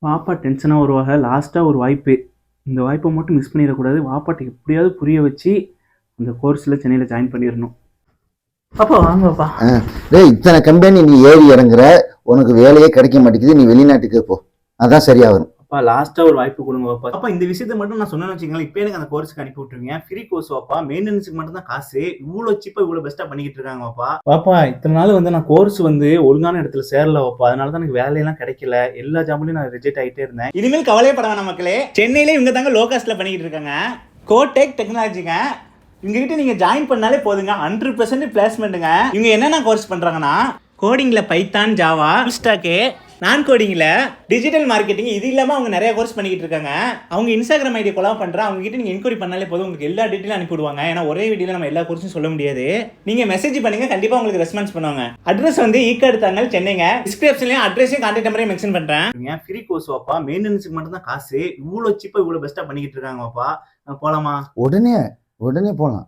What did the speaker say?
வாப்பா டென்ஷனா வருவாக. லாஸ்ட்டா ஒரு வாய்ப்பு. இந்த வாய்ப்ப மட்டும் மிஸ் பண்ணிறக்கூடாது. வாப்பாட்ட எப்படியாவது புரிய வச்சு, அந்த கோர்ஸ்ல சென்னையில ஜாயின் பண்ணிறணும். பாப்பா வாங்க பாப்பா. டேய், இத்தனை கம்பெனி நீ ஏறி இறங்குற, உனக்கு வேலையே கிடைக்க மாட்டேங்குது. நீ வெளிநாட்டுக்கு போ, அதான் சரியா வரும். அப்பா லாஸ்ட்டா ஒரு வாய்ப்பு கொடுங்க பாப்பா. அப்பா இந்த விஷயத்த மட்டும் நான் சொன்னேன்னு வச்சுக்கங்களேன், இப்ப எனக்கு அந்த கோர்ஸ்க்கு அனுப்பி விட்டுருங்க. ஃப்ரீ கோர்ஸ் பாப்பா. மெயின்டனன்ஸ்க்கு மட்டும் தான் காசு. இவ்ளோ சீப்பா இவ்ளோ பெஸ்ட்டா பண்ணிக்கிட்டு இருக்காங்க பாப்பா. பாப்பா இத்தனை நாள் நான் கோர்ஸ் ஒழுங்கான இடத்துல சேரல பாப்பா. அதனால தான் எனக்கு வேலையெல்லாம் கிடைக்கல. எல்லா ஜாப்லயும் நான் ரிஜெக்ட் ஆயிட்டே இருந்தேன். இனிமேல் கவலையே பட வேணாம் மக்களே. சென்னையில இவங்க தாங்க லோ காஸ்ட்ல பண்ணிக்கிட்டு இருக்காங்க. கோடெக் டெக்னாலஜிங்க. இவங்க கிட்ட நீங்க ஜாயின் பண்ணாலே போதுங்க. 100% பிளேஸ்மெண்ட்டுங்க. இவங்க என்னென்ன கோர்ஸ் பண்றாங்கன்னா, கோடிங்ல பைத்தான், ஜாவா, ஃபுல் ஸ்டாக், நான் கோடிங்ல டிஜிட்டல் மார்க்கெட்டிங், இது இல்லாம அவங்க நிறைய கோர்ஸ் பண்ணிக்கிட்டு இருக்காங்க. அவங்க இன்ஸ்டாகிராம் ஐடி கொலாப் பண்றா. அவங்க கிட்ட நீங்க என்கொயரி பண்ணாலே போதும், உங்களுக்கு எல்லா டீட்டெயிலும் அனுப்பிடுவாங்க. ஏன்னா ஒரே வீடியோல நம்ம எல்லா கோர்ஸும் சொல்ல முடியாது. நீங்க மெசேஜ் பண்ணுங்க, கண்டிப்பா உங்களுக்கு ரெஸ்பான்ஸ் பண்ணுவாங்க. அட்ரஸ் ஈக்காடு தாங்கல், சென்னைங்க. டிஸ்கிரிப்ஷன்லயும் அட்ரஸையும் கான்டாக்ட் நம்பரையும் மென்ஷன் பண்றேன். ஃப்ரீ கோர்ஸ் வாப்பா. மெயின்டனன்ஸ்க்கு மட்டும் தான் காசு. இவ்வளவு சீப்பா இவ்வளவு பெஸ்ட்டா பண்ணிக்கிட்டு இருக்காங்க வாப்பா. போலாமா? உடனே போலாம்.